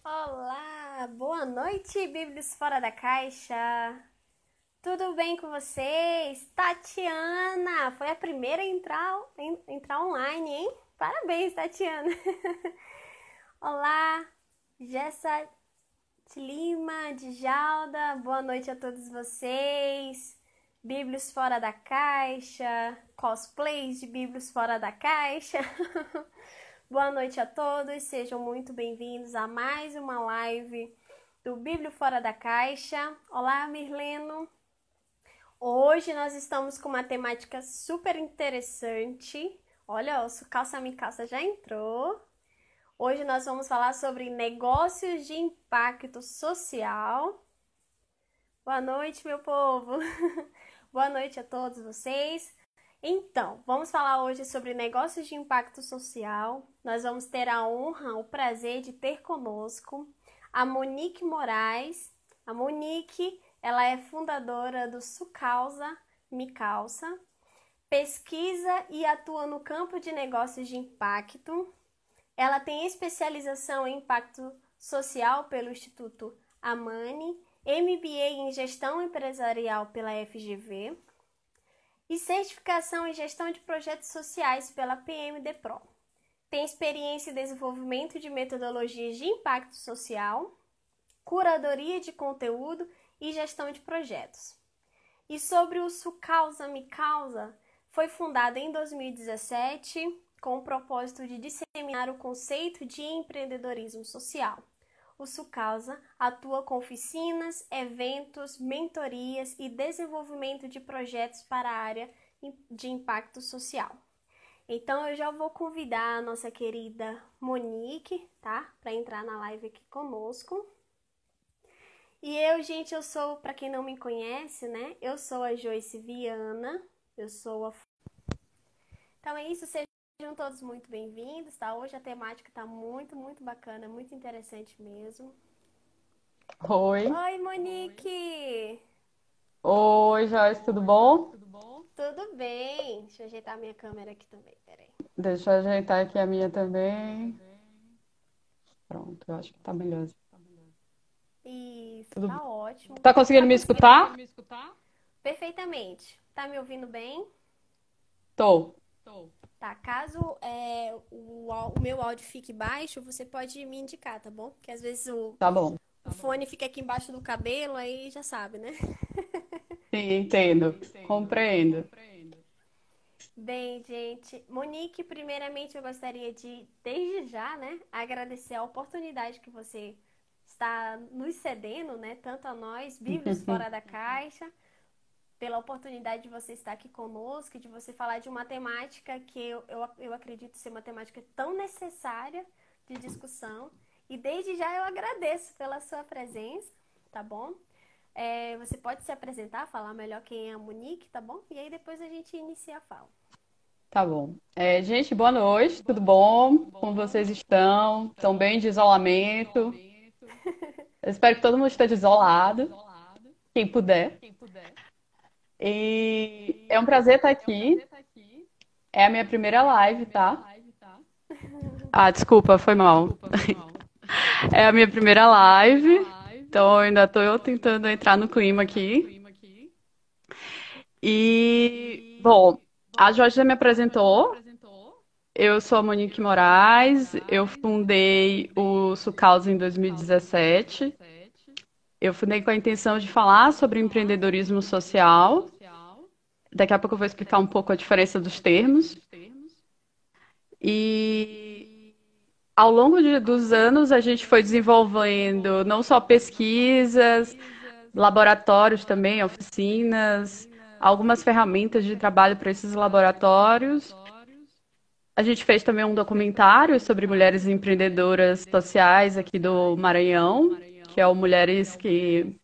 Olá, boa noite, Bíblios Fora da Caixa. Tudo bem com vocês? Tatiana, foi a primeira a entrar online, hein? Parabéns, Tatiana. Olá, Jessa Lima, Djalda, boa noite a todos vocês. Bíblios Fora da Caixa, cosplays de Bíblios Fora da Caixa. Boa noite a todos, sejam muito bem-vindos a mais uma live do Bíblio Fora da Caixa. Olá, Mirleno. Hoje nós estamos com uma temática super interessante. Olha, o Calça Me Calça já entrou. Hoje nós vamos falar sobre negócios de impacto social. Boa noite, meu povo. Boa noite a todos vocês. Então, vamos falar hoje sobre negócios de impacto social. Nós vamos ter a honra, o prazer de ter conosco a Monique Moraes. A Monique, ela é fundadora do Sucausa Me Calça, pesquisa e atua no campo de negócios de impacto. Ela tem especialização em impacto social pelo Instituto Amani, MBA em gestão empresarial pela FGV e certificação em gestão de projetos sociais pela PMD Pro. Tem experiência em desenvolvimento de metodologias de impacto social, curadoria de conteúdo e gestão de projetos. E sobre o Sucausa Me Causa, foi fundado em 2017 com o propósito de disseminar o conceito de empreendedorismo social. O Sucausa atua com oficinas, eventos, mentorias e desenvolvimento de projetos para a área de impacto social. Então eu já vou convidar a nossa querida Monique, tá? Para entrar na live aqui conosco. E eu sou, para quem não me conhece, né? Eu sou a Joyce Viana, Então é isso, sejam todos muito bem-vindos, tá? Hoje a temática tá muito bacana, muito interessante mesmo. Oi. Oi, Monique! Oi, Joyce, tudo bom? Tudo bem? Deixa eu ajeitar a minha câmera aqui também, peraí. Deixa eu ajeitar aqui a minha também. Pronto, eu acho que tá melhor. Isso, Tudo... tá ótimo. Tá conseguindo me escutar? Perfeitamente. Tá me ouvindo bem? Tô. Tá, caso o meu áudio fique baixo, você pode me indicar, tá bom? Porque às vezes Tá bom. o fone fica aqui embaixo do cabelo, aí já sabe, né? Sim, entendo. Compreendo. Bem, gente, Monique, primeiramente eu gostaria de, desde já, né, agradecer a oportunidade que você está nos cedendo, né, tanto a nós, Bíblios Fora da Caixa, pela oportunidade de você estar aqui conosco, de você falar de uma temática que eu acredito ser uma temática tão necessária de discussão. E desde já eu agradeço pela sua presença, tá bom? Você pode se apresentar, falar melhor quem é a Monique, tá bom? E aí depois a gente inicia a fala. Tá bom. Gente, boa noite, tudo bom? Como vocês estão? Estão bem de isolamento? Eu espero que todo mundo esteja isolado, quem puder. E é um prazer estar aqui. É a minha primeira live, tá? Ah, desculpa, foi mal. É a minha primeira live, então ainda estou tentando entrar no clima aqui. E, bom, a Jorge já me apresentou. Eu sou a Monique Moraes, eu fundei o Sucausa em 2017. Eu fundei com a intenção de falar sobre empreendedorismo social. Daqui a pouco eu vou explicar um pouco a diferença dos termos. E ao longo dos anos, a gente foi desenvolvendo não só pesquisas, laboratórios também, oficinas, algumas ferramentas de trabalho para esses laboratórios. A gente fez também um documentário sobre mulheres empreendedoras sociais aqui do Maranhão, que é o Mulheres que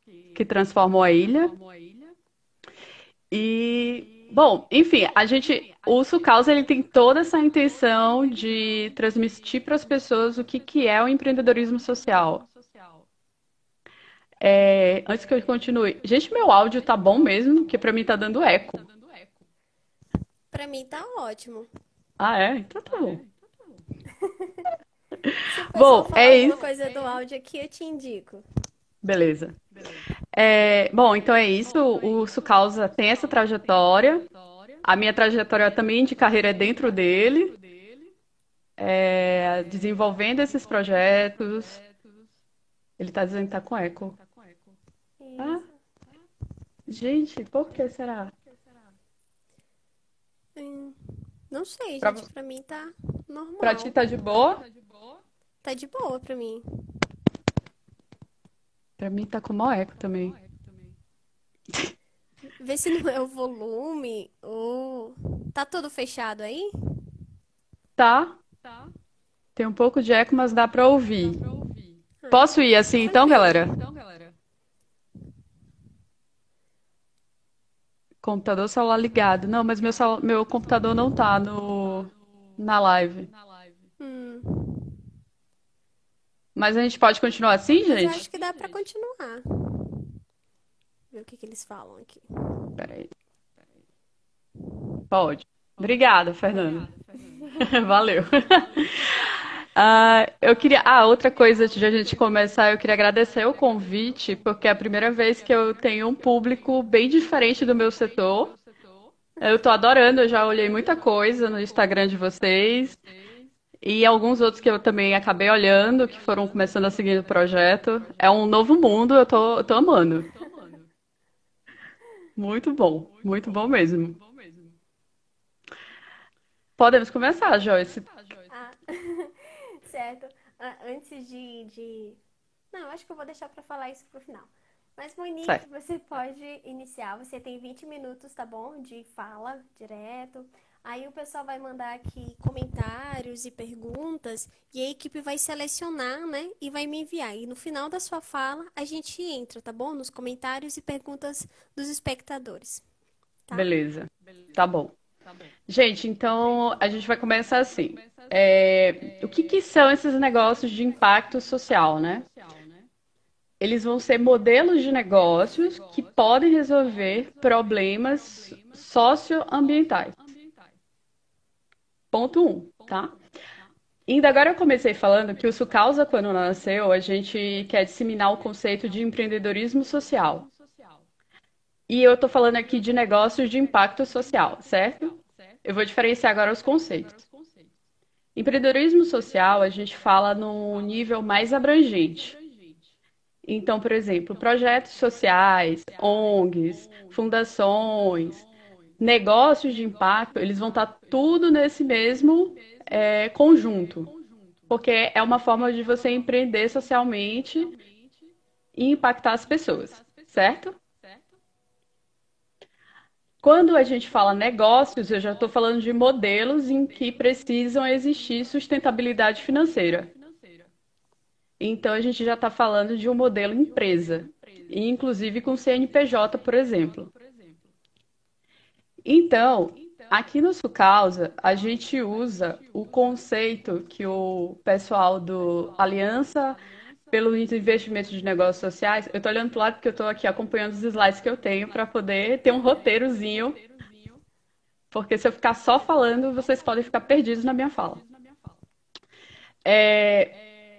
Transformam a Ilha. E, bom, enfim, o Sucausa, ele tem toda essa intenção de transmitir para as pessoas o que é o empreendedorismo social. Antes que eu continue, gente, meu áudio tá bom mesmo, que para mim tá dando eco. Pra mim tá ótimo. Ah, é? Então tá bom. Se o pessoal Bom, falar é alguma isso. coisa do áudio aqui, eu te indico. Beleza. Bom, então é isso. O Sucausa tem essa trajetória. A minha trajetória também de carreira é dentro dele, desenvolvendo esses projetos. Ele está dizendo que está com eco. Ah, Isso. gente, por que será? Hum, Não sei, Pra, gente. Pra mim tá pra ti normal. tá de boa? Tá de boa pra mim. Pra mim tá com maior eco também. Vê se não é o volume ou. Tá tudo fechado aí? Tá, tem um pouco de eco, mas dá pra ouvir. Ah, Posso ir então assim então, tranquilo. galera? Computador, celular ligado. Não, mas meu computador não tá na live. Hum, Mas a gente pode continuar assim, mas eu gente? acho que dá pra continuar. Ver o que que eles falam aqui. Peraí. Pode. Obrigada, Fernanda. Valeu. Eu queria. Outra coisa antes de a gente começar, eu queria agradecer o convite, porque é a primeira vez que eu tenho um público bem diferente do meu setor. Eu tô adorando, eu já olhei muita coisa no Instagram de vocês e alguns outros que eu também acabei olhando, que foram começando a seguir o projeto. É um novo mundo, eu tô amando. Muito bom mesmo. Podemos começar, Joyce. Ah, certo. Antes Não, acho que eu vou deixar pra falar isso pro final. Mas, Monique, Certo. você pode iniciar. Você tem 20 minutos, tá bom? De fala direto. Aí o pessoal vai mandar aqui comentários e perguntas e a equipe vai selecionar, né? E vai me enviar. E no final da sua fala, a gente entra, tá bom? Nos comentários e perguntas dos espectadores, tá? Beleza. Tá bom. Gente, então a gente vai começar assim. O que que são esses negócios de impacto social, né? Eles vão ser modelos de negócios que podem resolver problemas socioambientais. Ponto um, tá? Ainda agora eu comecei falando que o Sucausa, quando nasceu, a gente quer disseminar o conceito de empreendedorismo social. E eu estou falando aqui de negócios de impacto social, certo? Eu vou diferenciar agora os conceitos. Empreendedorismo social, a gente fala num nível mais abrangente. Então, por exemplo, projetos sociais, ONGs, fundações, negócios de impacto, eles vão estar tudo nesse mesmo conjunto, porque é uma forma de você empreender socialmente e impactar as pessoas, certo? Quando a gente fala negócios, eu já estou falando de modelos em que precisam existir sustentabilidade financeira. Então, a gente já está falando de um modelo empresa, e inclusive com CNPJ, por exemplo. Então, aqui no Sucausa, a gente usa o conceito que o pessoal do Aliança pelo Investimento de Negócios Sociais, eu estou olhando para o lado porque eu estou aqui acompanhando os slides que eu tenho para poder ter um roteirozinho, porque se eu ficar só falando, vocês podem ficar perdidos na minha fala.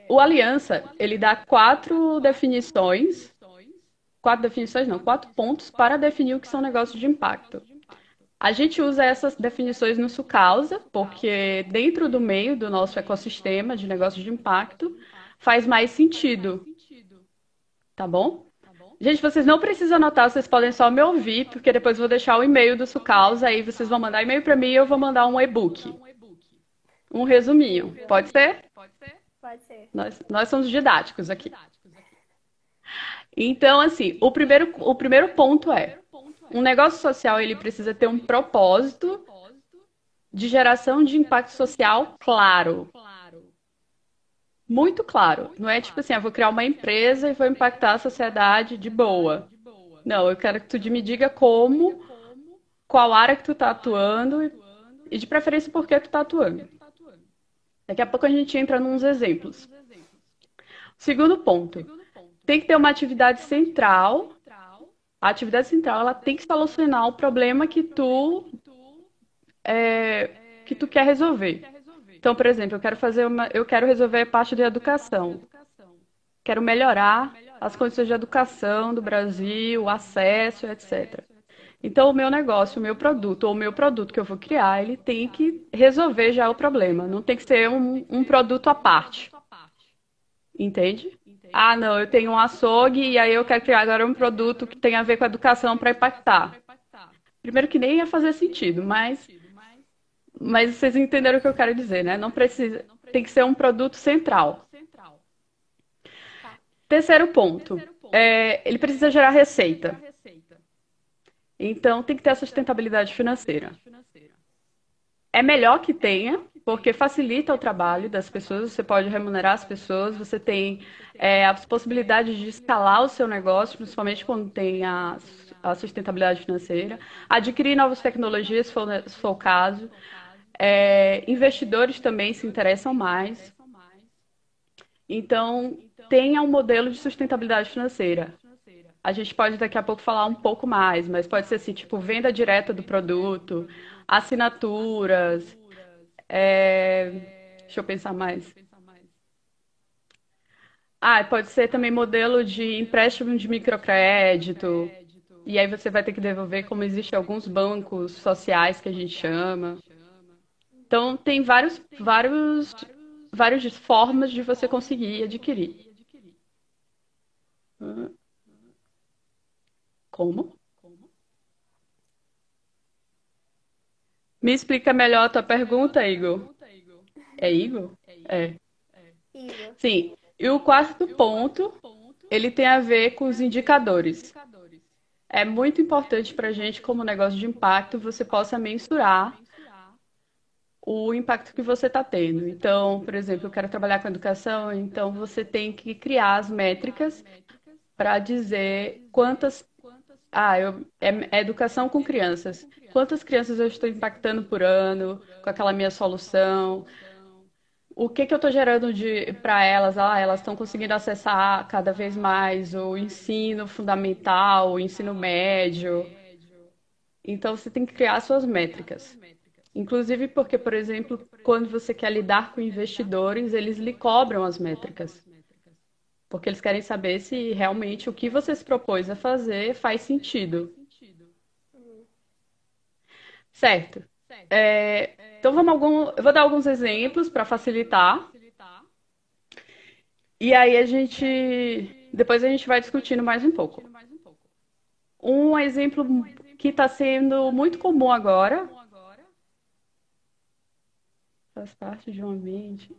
O Aliança, ele dá quatro pontos para definir o que são negócios de impacto. A gente usa essas definições no Sucausa, porque dentro do meio do nosso ecossistema de negócios de impacto faz mais sentido, tá bom? Gente, vocês não precisam anotar, vocês podem só me ouvir, porque depois eu vou deixar o e-mail do Sucausa, aí vocês vão mandar e-mail para mim e eu vou mandar um e-book, um resuminho. Pode ser? Pode ser. Nós somos didáticos aqui. Então, assim, o primeiro ponto é, um negócio social ele precisa ter um propósito de geração de impacto social claro. Muito claro. Não é tipo assim, eu vou criar uma empresa e vou impactar a sociedade de boa. Não, eu quero que tu me diga como, qual área que tu tá atuando e de preferência por que tu tá atuando. Daqui a pouco a gente entra nos exemplos. Segundo ponto, tem que ter uma atividade central. A atividade central ela tem que solucionar o problema que tu quer resolver. Então, por exemplo, eu quero resolver a parte de educação. Quero melhorar as condições de educação do Brasil, o acesso, etc. Então, o meu negócio, o meu produto, ou o meu produto que eu vou criar, ele tem que resolver já o problema. Não tem que ser um produto à parte. Entende? Ah, não, eu tenho um açougue e aí eu quero criar agora um produto que tem a ver com a educação para impactar. Primeiro que nem ia fazer sentido, mas vocês entenderam o que eu quero dizer, né? Não precisa, tem que ser um produto central. Tá. Terceiro ponto, ele precisa gerar receita. Então tem que ter a sustentabilidade financeira. É melhor que tenha, porque facilita o trabalho das pessoas, você pode remunerar as pessoas, você tem as possibilidades de escalar o seu negócio, principalmente quando tem a sustentabilidade financeira, adquirir novas tecnologias, se for o caso. Investidores também se interessam mais. Então, tenha um modelo de sustentabilidade financeira. A gente pode daqui a pouco falar um pouco mais, mas pode ser assim, tipo, venda direta do produto, assinaturas, deixa eu pensar mais. Ah, pode ser também modelo de empréstimo de microcrédito. E aí você vai ter que devolver, como existem alguns bancos sociais que a gente chama. Então, tem várias formas de você conseguir adquirir. Como? Me explica melhor a tua pergunta, Igor. É Igor? É. Igor. Sim. E o quarto ponto, ele tem a ver com os indicadores. É muito importante para a gente, como negócio de impacto, você possa mensurar o impacto que você está tendo. Então, por exemplo, eu quero trabalhar com educação, então você tem que criar as métricas para dizer quantas. É educação com crianças. Quantas crianças eu estou impactando por ano com aquela minha solução? O que que eu estou gerando para elas? Elas estão conseguindo acessar cada vez mais o ensino fundamental, o ensino médio. Então, você tem que criar suas métricas. Inclusive porque, por exemplo, quando você quer lidar com investidores, eles lhe cobram as métricas. Porque eles querem saber se realmente o que você se propôs a fazer faz sentido. Certo. Então, eu vou dar alguns exemplos para facilitar. E aí depois a gente vai discutindo mais um pouco. Um exemplo que está sendo muito comum agora, faz parte de um ambiente,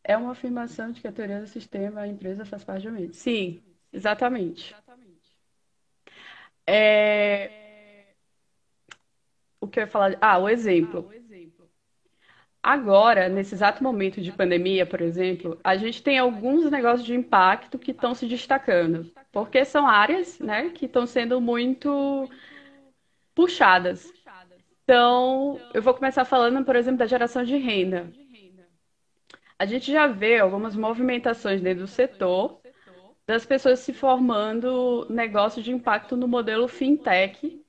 é uma afirmação de que a teoria do sistema, a empresa faz parte de um ambiente. Sim, exatamente. O que eu ia falar? O exemplo. Agora, nesse exato momento de pandemia, por exemplo, a gente tem alguns negócios de impacto que estão se destacando, porque são áreas, né, que estão sendo muito puxadas. Então, eu vou começar falando, por exemplo, da geração de renda. A gente já vê algumas movimentações dentro do setor das pessoas se formando negócios de impacto no modelo fintech,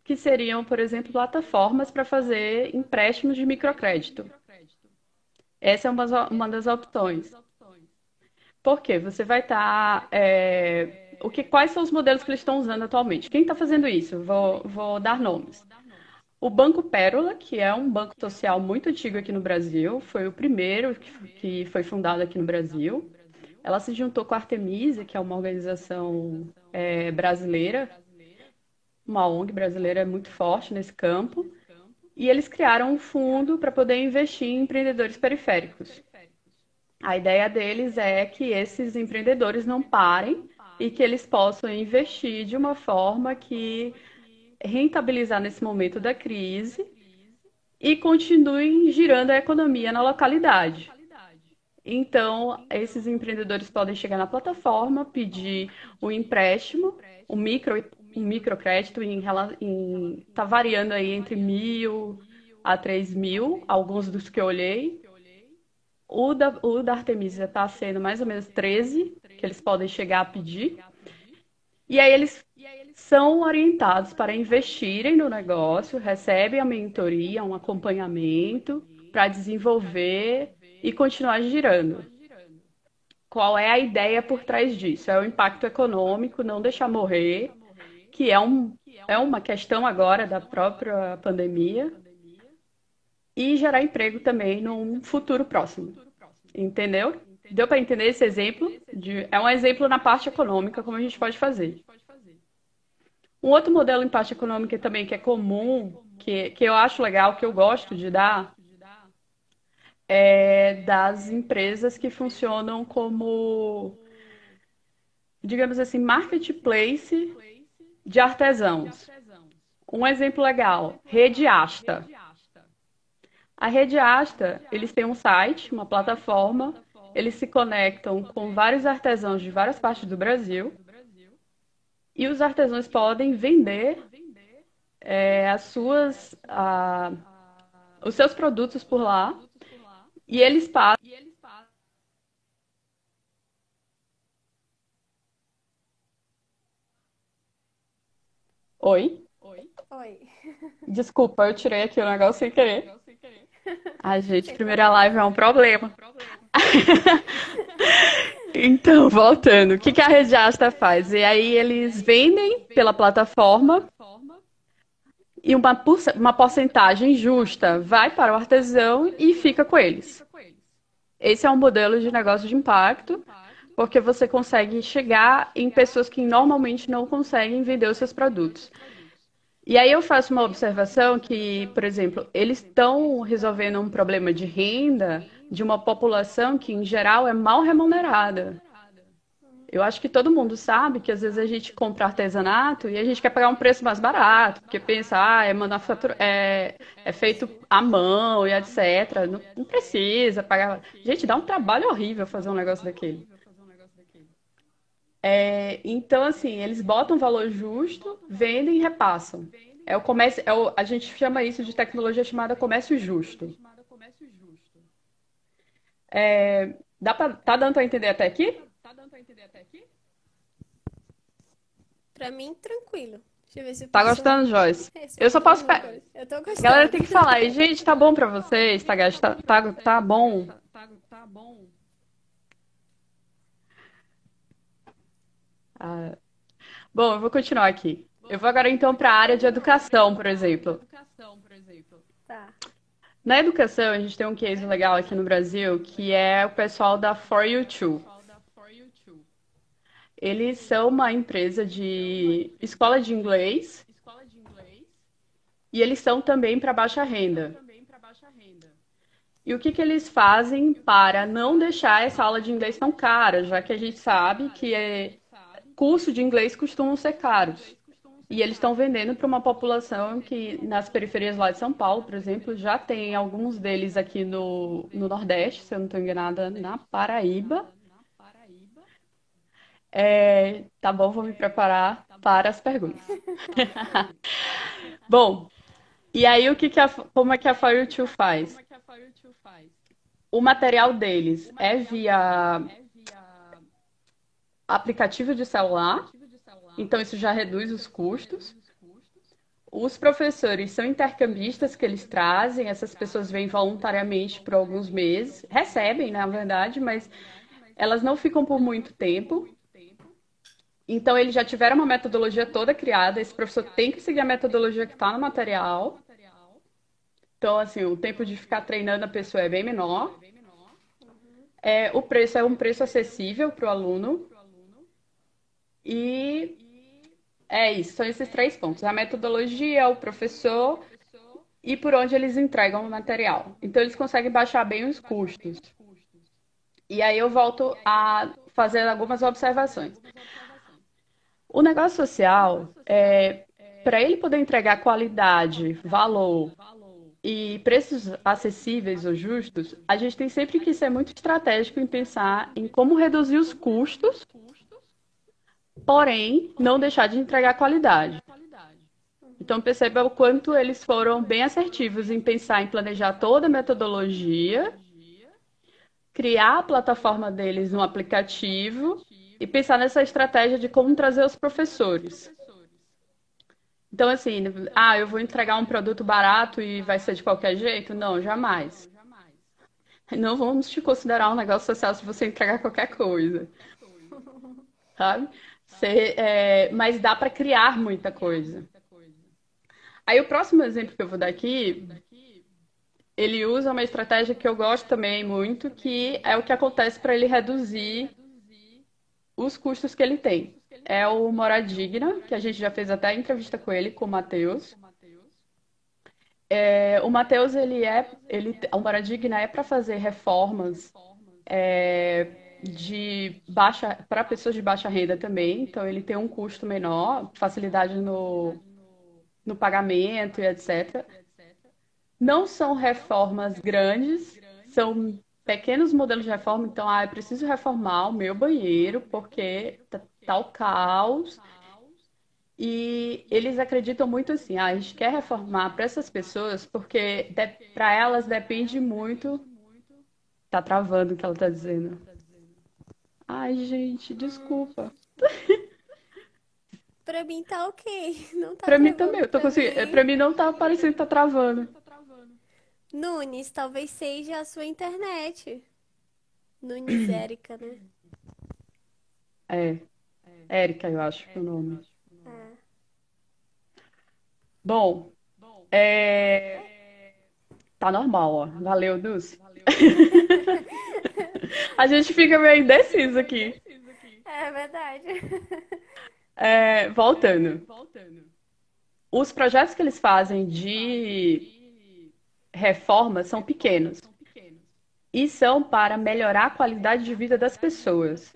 que seriam, por exemplo, plataformas para fazer empréstimos de microcrédito. Essa é uma das opções. Por quê? Você vai estar. Quais são os modelos que eles estão usando atualmente? Quem está fazendo isso? Vou dar nomes. O Banco Pérola, que é um banco social muito antigo aqui no Brasil, foi o primeiro que foi fundado aqui no Brasil. Ela se juntou com a Artemisa, que é uma organização brasileira, uma ONG brasileira muito forte nesse campo, e eles criaram um fundo para poder investir em empreendedores periféricos. A ideia deles é que esses empreendedores não parem e que eles possam investir de uma forma que rentabilizar nesse momento da crise e continuem girando a economia na localidade. Então, esses empreendedores podem chegar na plataforma, pedir um empréstimo, um microcrédito, tá variando aí entre 1.000 a 3.000, alguns dos que eu olhei. O da Artemisia está sendo mais ou menos 13, que eles podem chegar a pedir. E aí eles são orientados para investirem no negócio, recebem a mentoria, um acompanhamento, para desenvolver e continuar girando. Qual é a ideia por trás disso? É o impacto econômico, não deixar morrer, que é uma questão agora da própria pandemia, e gerar emprego também num futuro próximo. Entendeu? Deu para entender esse exemplo? É um exemplo na parte econômica, como a gente pode fazer. Um outro modelo em parte econômica também que é comum, que eu acho legal, que eu gosto de dar, é das empresas que funcionam como, digamos assim, marketplace de artesãos. Um exemplo legal, Rede Asta. A Rede Asta, eles têm um site, uma plataforma, eles se conectam com vários artesãos de várias partes do Brasil e os artesãos podem vender as os seus produtos por lá e eles pagam. Oi? Oi. Desculpa, eu tirei aqui o negócio sem querer. Ai, gente, primeira live é um problema. Então, voltando, o que que a Rede Asta faz? E aí eles vendem pela plataforma e uma porcentagem justa vai para o artesão e fica com eles. Esse é um modelo de negócio de impacto, porque você consegue chegar em pessoas que normalmente não conseguem vender os seus produtos. E aí eu faço uma observação que, por exemplo, eles estão resolvendo um problema de renda de uma população que, em geral, é mal remunerada. Eu acho que todo mundo sabe que às vezes a gente compra artesanato e a gente quer pagar um preço mais barato, porque pensa, é feito à mão e etc. Não precisa pagar. Gente, dá um trabalho horrível fazer um negócio daquele. Então, assim, eles botam um valor justo, vendem e repassam. É o comércio, a gente chama isso de tecnologia chamada comércio justo. Tá dando para entender até aqui? Pra mim, tranquilo. Deixa eu ver se o Tá pessoal gostando, Joyce? Eu só responde posso. alguma coisa. Eu tô A galera gostando. tem que falar. E, gente, tá bom pra vocês? Tá bom? Ah, bom, eu vou continuar aqui. Eu vou agora então para a área de educação, por exemplo. Tá. Na educação, a gente tem um case legal aqui no Brasil, que é o pessoal da For You Too. Eles são uma empresa de escola de inglês e eles são também para baixa renda. E o que que eles fazem para não deixar essa aula de inglês tão cara, já que a gente sabe que curso de inglês costumam ser caros. E eles estão vendendo para uma população que, nas periferias lá de São Paulo, por exemplo, já tem alguns deles aqui no Nordeste, se eu não estou enganada, na Paraíba. Tá bom, vou me preparar para as perguntas. Bom, e aí como é que a Fire2 faz? O material deles é via aplicativo de celular, então isso já reduz os custos. Os professores são intercambistas que eles trazem, essas pessoas vêm voluntariamente por alguns meses, recebem, na verdade, mas elas não ficam por muito tempo. Então, eles já tiveram uma metodologia toda criada, esse professor tem que seguir a metodologia que está no material. Então, assim, o tempo de ficar treinando a pessoa é bem menor. O preço é um preço acessível para o aluno. E é isso, são esses 3 pontos. A metodologia, o professor e por onde eles entregam o material. Então, eles conseguem baixar bem os custos. E aí eu volto a fazer algumas observações. O negócio social, para ele poder entregar qualidade, valor e preços acessíveis ou justos, a gente tem sempre que ser muito estratégico em pensar em como reduzir os custos, porém não deixar de entregar qualidade. Então perceba o quanto eles foram bem assertivos em pensar em planejar toda a metodologia, criar a plataforma deles no aplicativo e pensar nessa estratégia de como trazer os professores. Então, assim, eu vou entregar um produto barato e vai ser de qualquer jeito? Não, jamais. Não vamos te considerar um negócio social se você entregar qualquer coisa, sabe? Mas dá para criar muita coisa. Aí o próximo exemplo que eu vou dar aqui, ele usa uma estratégia que eu gosto também muito, que é o que acontece para ele reduzir os custos que ele tem. É o Moradigna, que a gente já fez até entrevista com ele, com o Matheus. O Matheus, o Moradigna é para fazer reformas de baixa para pessoas de baixa renda também. Então ele tem um custo menor, facilidade no pagamento e etc. Não são reformas grandes, são pequenos modelos de reforma. Então, eu preciso reformar o meu banheiro porque tá o caos. E eles acreditam muito assim, a gente quer reformar para essas pessoas porque para elas depende muito. Tá travando o que ela tá dizendo. Ai, gente, desculpa. Pra mim tá ok, não tá Pra mim também, travando eu tô pra conseguindo. mim. Pra mim não tá parecendo que tá travando. Nunes, talvez seja a sua internet. Nunes Érica, né? É, Érica, eu acho que é o nome. É. Bom, tá normal, ó. Valeu, Dulce. A gente fica meio indeciso aqui. É verdade. Voltando. Os projetos que eles fazem de reforma são pequenos e são para melhorar a qualidade de vida das pessoas.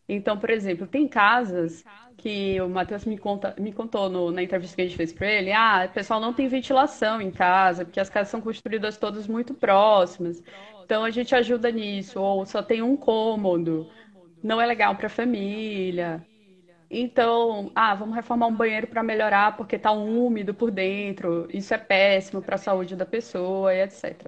Então, por exemplo, tem casas que o Matheus me contou na entrevista que a gente fez para ele, o pessoal não tem ventilação em casa, porque as casas são construídas todas muito próximas. Então a gente ajuda nisso, ou só tem um cômodo, não é legal para a família. Então, vamos reformar um banheiro para melhorar porque está úmido por dentro, isso é péssimo para a saúde da pessoa e etc.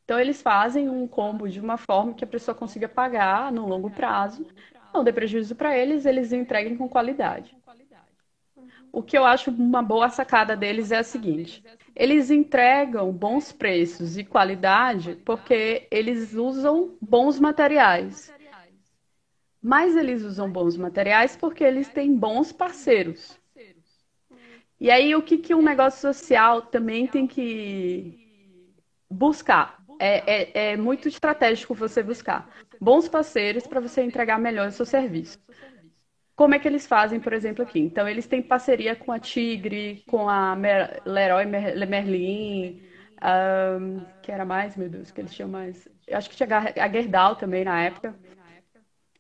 Então, eles fazem um combo de uma forma que a pessoa consiga pagar no longo prazo, não dê prejuízo para eles, eles entreguem com qualidade. O que eu acho uma boa sacada deles é a seguinte: eles entregam bons preços e qualidade porque eles usam bons materiais. Mas eles usam bons materiais porque eles têm bons parceiros. E aí, o que um negócio social também tem que buscar? É muito estratégico você buscar bons parceiros para você entregar melhor o seu serviço. Como é que eles fazem, por exemplo, aqui? Então, eles têm parceria com a Tigre, com a Leroy Merlin, que era mais, meu Deus, que eles tinham mais. Eu acho que tinha a Gerdau também na época.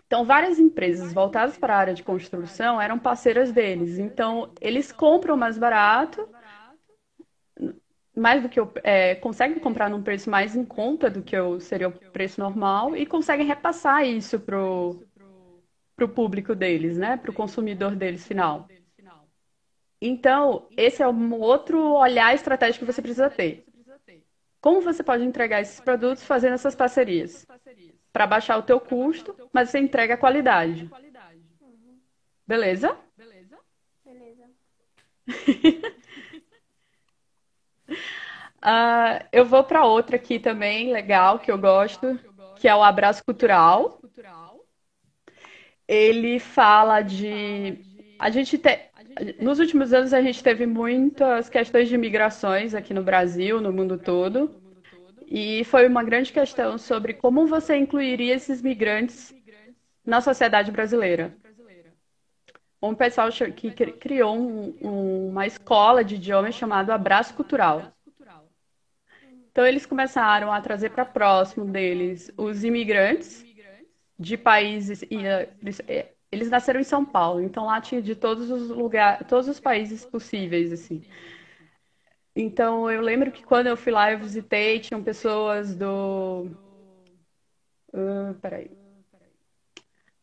Então, várias empresas voltadas para a área de construção eram parceiras deles. Então, eles compram mais barato, mais do que conseguem comprar num preço mais em conta do que seria o preço normal e conseguem repassar isso pro público deles, né? Para o consumidor deles final. Então, esse é um outro olhar estratégico que você precisa ter. Como você pode entregar esses produtos fazendo essas parcerias? Para baixar o teu custo, mas você entrega a qualidade. Beleza? Beleza. Eu vou para outra aqui também, legal, que eu gosto, que é o Abraço Cultural. Ele fala de. A gente te... Nos últimos anos, a gente teve muitas questões de migrações aqui no Brasil, no mundo todo. E foi uma grande questão sobre como você incluiria esses migrantes na sociedade brasileira. Um pessoal que criou uma escola de idiomas chamado Abraço Cultural. Então, eles começaram a trazer para próximo deles os imigrantes de países. Eles nasceram em São Paulo, então lá tinha de todos os lugares, todos os países possíveis, assim. Então, eu lembro que quando eu fui lá, eu visitei, tinham pessoas do. Peraí.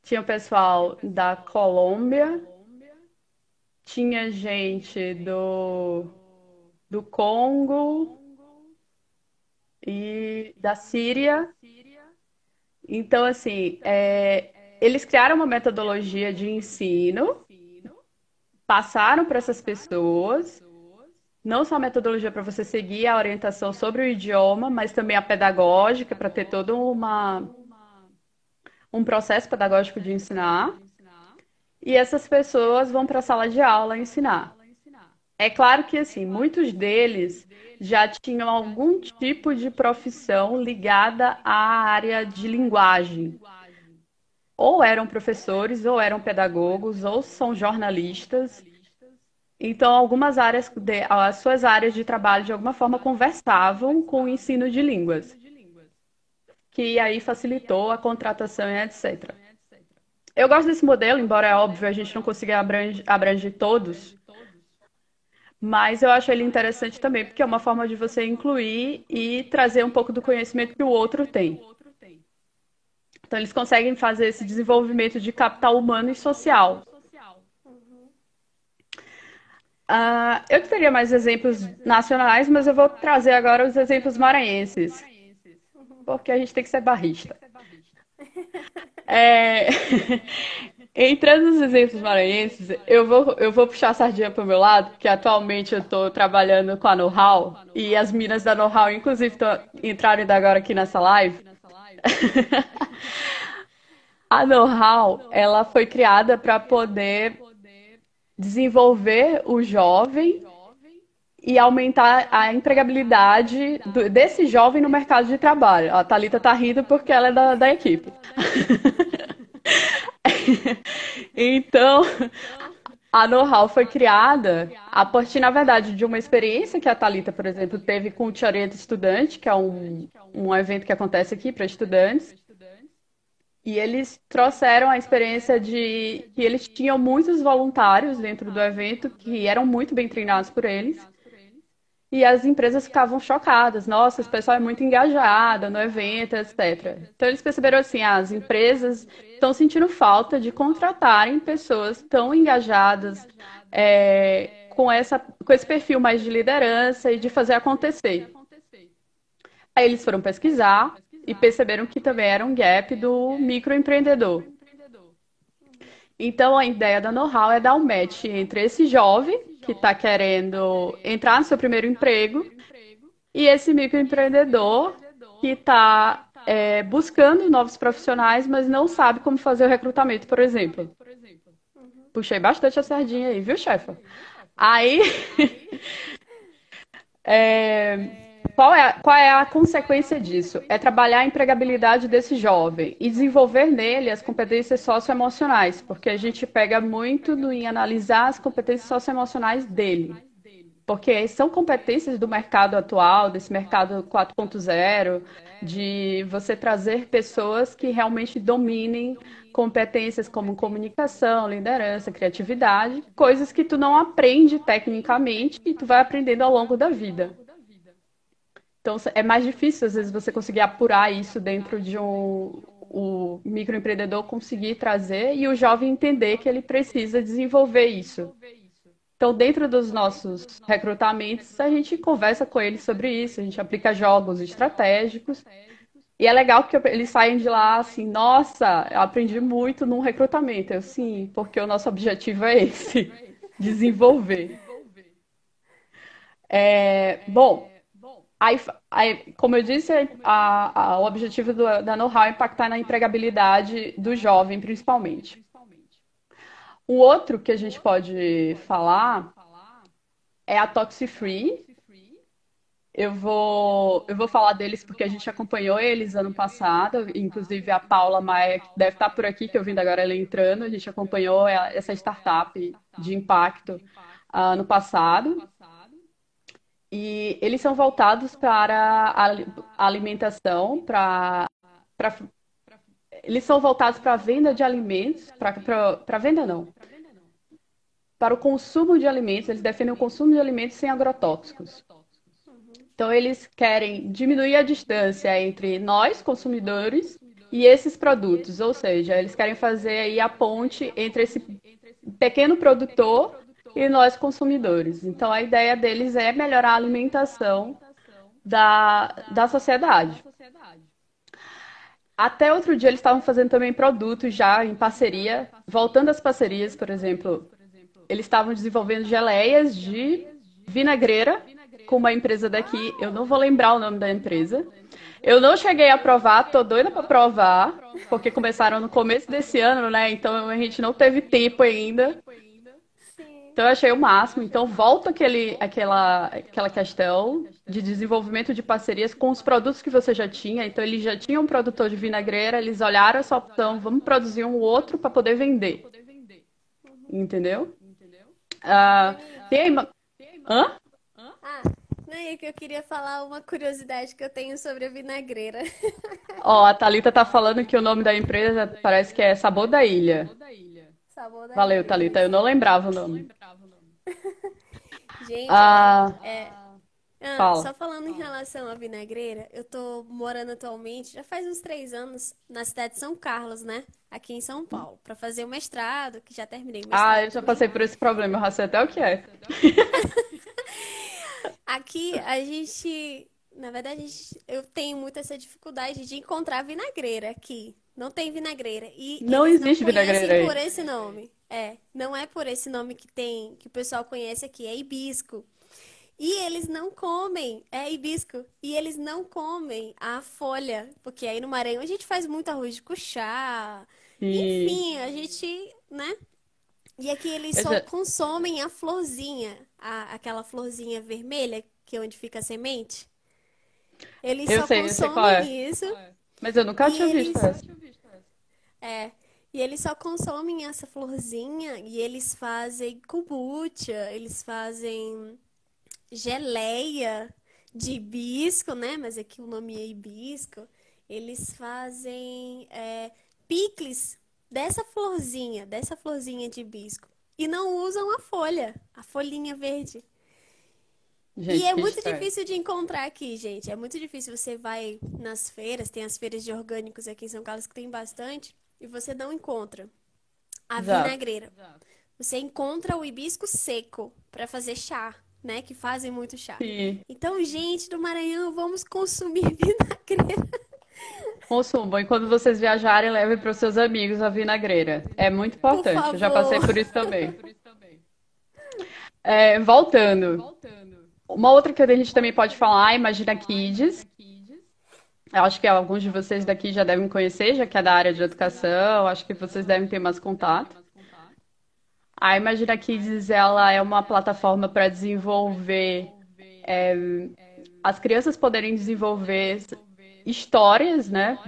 Tinha o pessoal da Colômbia, tinha gente do Congo e da Síria. Então, assim, eles criaram uma metodologia de ensino, passaram para essas pessoas não só a metodologia para você seguir a orientação sobre o idioma, mas também a pedagógica, para ter todo um processo pedagógico de ensinar. E essas pessoas vão para a sala de aula ensinar. É claro que, assim, muitos deles já tinham algum tipo de profissão ligada à área de linguagem. Ou eram professores, ou eram pedagogos, ou são jornalistas. Então, algumas áreas, as suas áreas de trabalho, de alguma forma, conversavam com o ensino de línguas, que aí facilitou a contratação e etc. Eu gosto desse modelo, embora é óbvio a gente não consiga abranger todos, mas eu acho ele interessante também, porque é uma forma de você incluir e trazer um pouco do conhecimento que o outro tem. Então, eles conseguem fazer esse desenvolvimento de capital humano e social. Eu teria mais exemplos nacionais, mas eu vou trazer agora os exemplos maranhenses, porque a gente tem que ser barrista. É... Entrando nos exemplos maranhenses, eu vou puxar a sardinha para o meu lado, porque atualmente eu estou trabalhando com a Know-How, e as minas da Know-How, inclusive, entraram ainda agora aqui nessa live. A Know-How, ela foi criada para poder desenvolver o jovem e aumentar a empregabilidade desse jovem no mercado de trabalho. A Thalita tá rindo porque ela é da equipe. Então, a Know-How foi criada a partir, na verdade, de uma experiência que a Thalita, por exemplo, teve com o Te Orienta Estudante, que é um evento que acontece aqui para estudantes. E eles trouxeram a experiência de que eles tinham muitos voluntários dentro do evento que eram muito bem treinados por eles. E as empresas ficavam chocadas. Nossa, esse pessoal é muito engajado no evento, etc. Então eles perceberam assim, as empresas estão sentindo falta de contratarem pessoas tão engajadas, com esse perfil mais de liderança e de fazer acontecer. Aí eles foram pesquisar e perceberam que também era um gap do microempreendedor. Então, a ideia da Know-How é dar um match entre esse jovem que está querendo entrar no seu primeiro emprego e esse microempreendedor que está buscando novos profissionais, mas não sabe como fazer o recrutamento, por exemplo. Puxei bastante a sardinha aí, viu, chefa? Aí, qual é a consequência disso? É trabalhar a empregabilidade desse jovem e desenvolver nele as competências socioemocionais, porque a gente pega muito em analisar as competências socioemocionais dele. Porque são competências do mercado atual, desse mercado 4.0, de você trazer pessoas que realmente dominem competências como comunicação, liderança, criatividade, coisas que tu não aprende tecnicamente e tu vai aprendendo ao longo da vida. Então, é mais difícil, às vezes, você conseguir apurar isso dentro de o microempreendedor conseguir trazer e o jovem entender que ele precisa desenvolver isso. Então, dentro dos nossos recrutamentos, a gente conversa com eles sobre isso, a gente aplica jogos estratégicos. E é legal que eles saem de lá assim, nossa, eu aprendi muito num recrutamento. Eu, sim, porque o nosso objetivo é esse, desenvolver. Bom, como eu disse, o objetivo da Know-How é impactar na empregabilidade do jovem, principalmente. O outro que a gente pode falar é a Toxifree. Eu vou falar deles porque a gente acompanhou eles ano passado, inclusive a Paula Maia, que deve estar por aqui, que eu vim agora ela entrando, a gente acompanhou essa startup de impacto ano passado. E eles são voltados para a alimentação, eles são voltados para a venda de alimentos, para venda não, para o consumo de alimentos, eles defendem o consumo de alimentos sem agrotóxicos. Então, eles querem diminuir a distância entre nós, consumidores, e esses produtos, ou seja, eles querem fazer aí a ponte entre esse pequeno produtor e nós, consumidores. Então, a ideia deles é melhorar a alimentação da sociedade. Até outro dia, eles estavam fazendo também produtos já em parceria, voltando às parcerias, por exemplo, eles estavam desenvolvendo geleias de vinagreira com uma empresa daqui. Eu não vou lembrar o nome da empresa. Eu não cheguei a provar, tô doida para provar, porque começaram no começo desse ano, né? Então a gente não teve tempo ainda. Sim. Então eu achei o máximo. Então volta aquela questão de desenvolvimento de parcerias com os produtos que você já tinha. Então eles já tinham um produtor de vinagreira, eles olharam essa opção, vamos produzir um outro para poder vender. Entendeu? Ah, Monique. tem... Hã? Ah, não é que eu queria falar uma curiosidade que eu tenho sobre a vinagreira. Ó, a Thalita tá falando que o nome da empresa parece que é Sabor da Ilha. Sabor da Valeu, ilha, Thalita. Eu isso. não lembrava o nome. Gente, Ah, só fala. falando em relação à vinagreira, eu tô morando atualmente, já faz uns 3 anos, na cidade de São Carlos, né? Aqui em São Paulo, para fazer o mestrado, que já terminei o Ah, mestrado eu já também. passei por esse problema. Eu já sei até o que é. Aqui a gente, na verdade, eu tenho muito essa dificuldade de encontrar vinagreira aqui. Não tem vinagreira. E Não eles não existe conhecem vinagreira por aí. esse nome. É, não é por esse nome que tem, que o pessoal conhece aqui, é hibisco. E eles não comem, é hibisco. E eles não comem a folha, porque aí no Maranhão a gente faz muito arroz de cuchá. E Enfim, a gente, né? E aqui eles eu só já- consomem a florzinha, aquela florzinha vermelha, que é onde fica a semente. Eles só eu sei qual é. consomem isso Mas eu nunca e tinha visto eles essa. é, e eles só consomem essa florzinha e eles fazem kombucha, eles fazem geleia de hibisco, né? Mas aqui o nome é hibisco. Eles fazem picles dessa florzinha de hibisco. E não usam a folha, a folhinha verde. E Gente, é que muito estranho. difícil de encontrar aqui, gente. É muito difícil. Você vai nas feiras, tem as feiras de orgânicos aqui em São Carlos que tem bastante, e você não encontra a Exato. vinagreira. Você encontra o hibisco seco para fazer chá, né? Que fazem muito chá. Sim. Então, gente do Maranhão, vamos consumir vinagreira. Consumam. E quando vocês viajarem, levem para os seus amigos a vinagreira. É muito Por importante. Eu já passei favor. por isso também. Voltando. Uma outra que a gente também pode falar, Imagina Kids. Eu acho que alguns de vocês daqui já devem conhecer, já que é da área de educação. Acho que vocês devem ter mais contato. A Imagina Kids, ela é uma plataforma para desenvolver, as crianças poderem desenvolver histórias, né?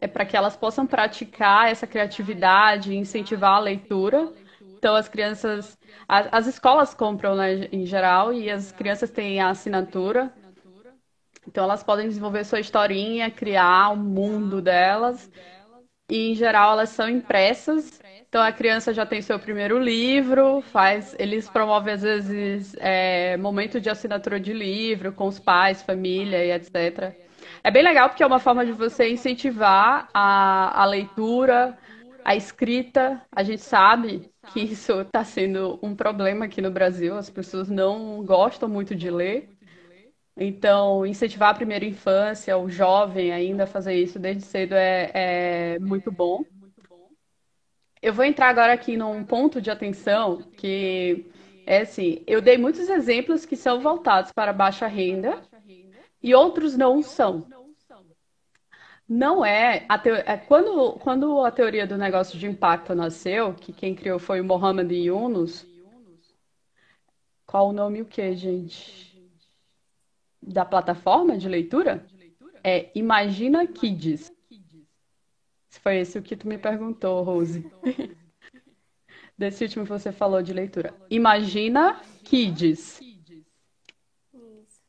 É para que elas possam praticar essa criatividade, incentivar a leitura. Então, as crianças, as escolas compram, né, em geral, e as crianças têm a assinatura. Então, elas podem desenvolver sua historinha, criar o mundo delas. E, em geral, elas são impressas. Então, a criança já tem seu primeiro livro, eles promovem, às vezes, momento de assinatura de livro com os pais, família e etc. É bem legal porque é uma forma de você incentivar a leitura, a escrita. A gente sabe que isso está sendo um problema aqui no Brasil, as pessoas não gostam muito de ler. Então, incentivar a primeira infância, o jovem ainda a fazer isso desde cedo é muito bom. Eu vou entrar agora aqui num ponto de atenção que é assim, eu dei muitos exemplos que são voltados para baixa renda e outros não são. Não é, quando a teoria do negócio de impacto nasceu, que quem criou foi o Mohamed Yunus, qual o nome o quê, gente? Da plataforma de leitura? É Imagina Kids. Se foi esse o que tu me perguntou, Rose. Desse último que você falou de leitura. Imagina Kids. Isso.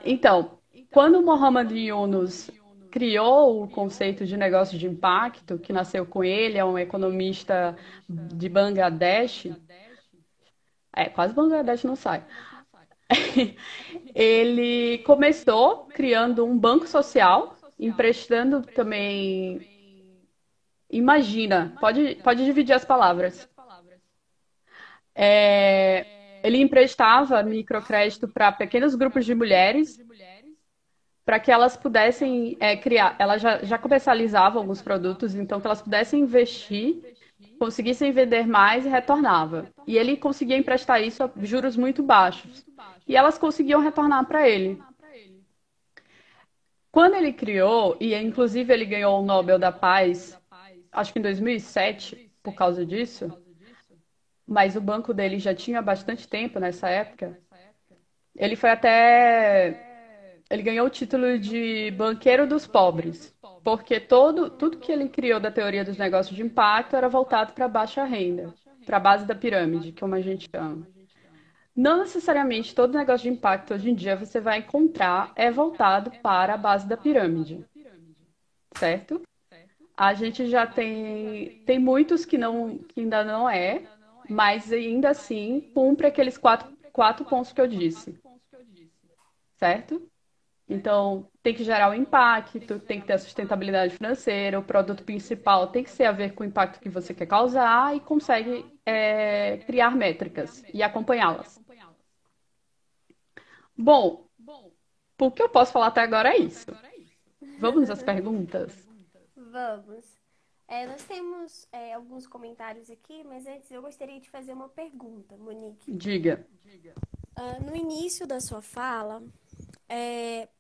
Então, quando o Mohamed Yunus criou o conceito de negócio de impacto, que nasceu com ele, é um economista de Bangladesh, quase Bangladesh não sai. Ele começou criando um banco social, emprestando também. Imagina, pode dividir as palavras. Ele emprestava microcrédito para pequenos grupos de mulheres para que elas pudessem criar. Ela já comercializava alguns produtos, então que elas pudessem investir conseguissem vender mais e retornava. E ele conseguia emprestar isso a juros muito baixos. E elas conseguiam retornar para ele. Quando ele criou, e inclusive ele ganhou o Nobel da Paz, acho que em 2007, por causa disso, mas o banco dele já tinha bastante tempo nessa época, ele foi até. Ele ganhou o título de banqueiro dos pobres, porque tudo que ele criou da teoria dos negócios de impacto era voltado para a baixa renda, para a base da pirâmide, como a gente chama. Não necessariamente todo negócio de impacto hoje em dia você vai encontrar é voltado para a base da pirâmide, certo? A gente já tem muitos que ainda não é, mas ainda assim cumpre aqueles quatro pontos que eu disse, certo? Então, tem que gerar o impacto, tem que ter a sustentabilidade financeira, o produto principal tem que ser a ver com o impacto que você quer causar e consegue criar métricas e acompanhá-las. Bom, o que eu posso falar até agora é isso. Vamos às perguntas? Vamos. Nós temos alguns comentários aqui, mas antes eu gostaria de fazer uma pergunta, Monique. Diga. No início da sua fala,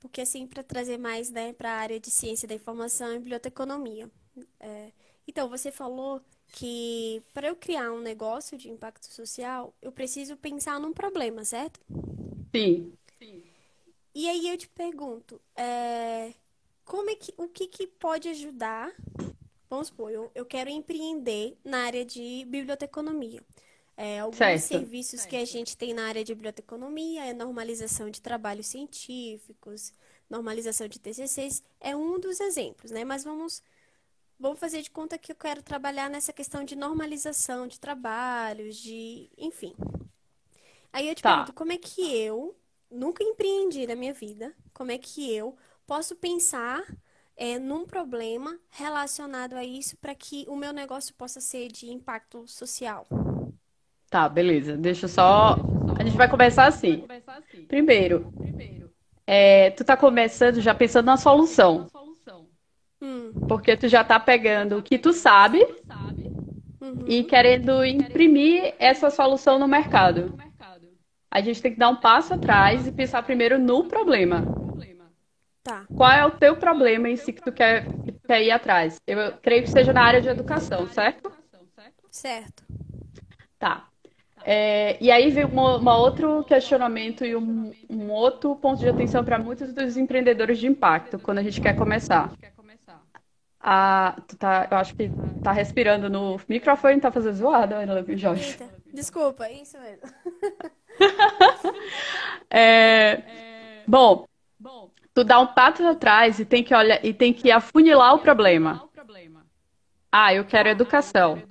porque assim, para trazer mais, né, para a área de ciência da informação e biblioteconomia. Então, você falou que para eu criar um negócio de impacto social, eu preciso pensar num problema, certo? Sim. E aí eu te pergunto, o que pode ajudar? Vamos supor, eu quero empreender na área de biblioteconomia. Alguns Certo. serviços que a gente tem na área de biblioteconomia é normalização de trabalhos científicos, normalização de TCCs, é um dos exemplos, né? Mas vamos fazer de conta que eu quero trabalhar nessa questão de normalização de trabalhos, enfim. Aí eu te pergunto, Tá. como é que eu, nunca empreendi na minha vida, como é que eu posso pensar num problema relacionado a isso para que o meu negócio possa ser de impacto social? Tá, beleza. Deixa eu só. A gente vai começar assim. Primeiro, tu tá começando já pensando na solução, Hum, porque tu já tá pegando o que tu sabe e uhum, querendo imprimir essa solução no mercado. A gente tem que dar um passo atrás e pensar primeiro no problema. tá, Qual é o teu problema em si que tu quer ir atrás? Eu creio que seja na área de educação, certo? certo. Tá. E aí vem outro questionamento e um outro ponto de atenção para muitos dos empreendedores de impacto quando a gente quer começar. Eu acho que tá respirando no microfone, tá fazendo zoada, Jorge. Eita, desculpa, isso mesmo. É, bom, tu dá um passo atrás e tem que olhar e tem que afunilar o problema. Ah, eu quero Tá. educação.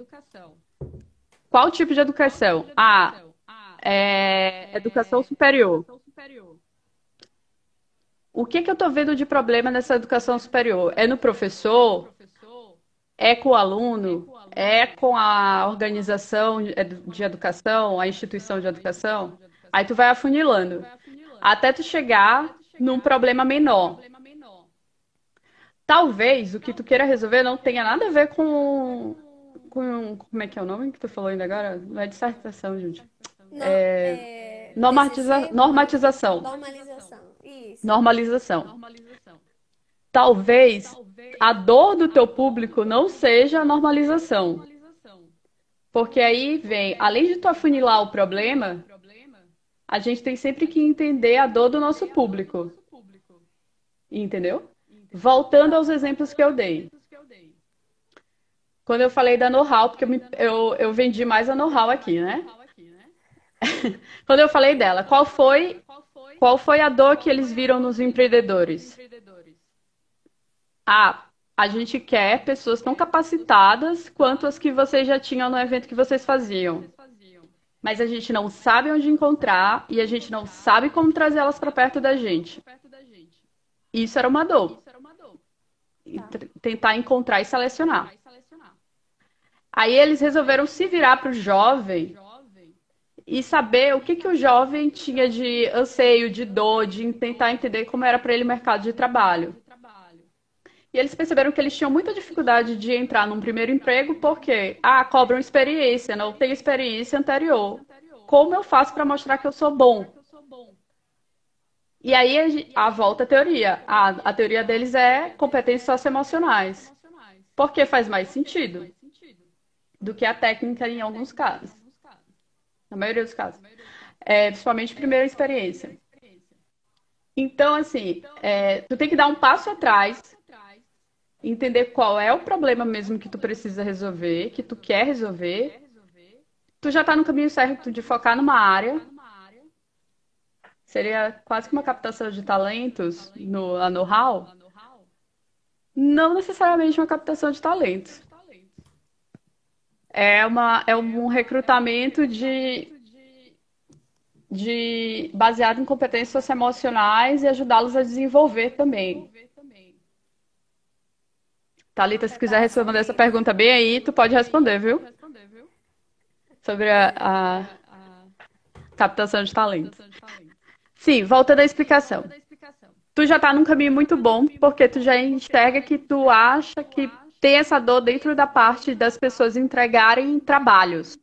Qual tipo de educação? Educação superior. O que que eu estou vendo de problema nessa educação superior? É no professor? É com o aluno? É com a organização de educação, a instituição de educação? Aí tu vai afunilando, até tu chegar num problema menor. Talvez o que tu queira resolver não tenha nada a ver como é que é o nome que tu falou ainda agora? Não é dissertação, gente. Não, TCC, Normatização. normalização. Isso. Normalização. Talvez a dor do teu público não seja a normalização. Porque aí vem, além de tu afunilar o problema, a gente tem sempre que entender a dor do nosso público. Entendeu? Voltando Tá. aos exemplos que eu dei. Quando eu falei da know-how, porque eu vendi mais a know-how aqui, né? Quando eu falei dela, qual foi a dor que eles viram nos empreendedores? A gente quer pessoas tão capacitadas quanto as que vocês já tinham no evento que vocês faziam. Mas a gente não sabe onde encontrar e a gente não sabe como trazer elas para perto da gente. Isso era uma dor. E Tá. tentar encontrar e selecionar. Aí eles resolveram se virar para o jovem e saber o que que o jovem tinha de anseio, de dor, de tentar entender como era para ele o mercado de trabalho. E eles perceberam que eles tinham muita dificuldade de entrar num primeiro emprego porque, cobram experiência, não tenho experiência anterior. Como eu faço para mostrar que eu sou bom? E aí a volta à teoria. A teoria deles é competências socioemocionais. Porque faz mais sentido do que a técnica em alguns casos. Na maioria dos casos. Principalmente primeira experiência. Então, assim, tu tem que dar um passo atrás, entender qual é o problema mesmo que tu precisa resolver, que tu quer resolver. Tu já está no caminho certo de focar numa área. Seria quase que uma captação de talentos a know-how. Não necessariamente uma captação de talentos. É um recrutamento baseado em competências socioemocionais e ajudá-los a desenvolver também. Thalita, se quiser responder essa pergunta bem aí, tu pode responder, viu? Sobre a captação de talentos. Sim, voltando à explicação. Tu já tá num caminho muito bom, porque tu já enxerga que tu acha que tem essa dor dentro da parte das pessoas entregarem trabalhos.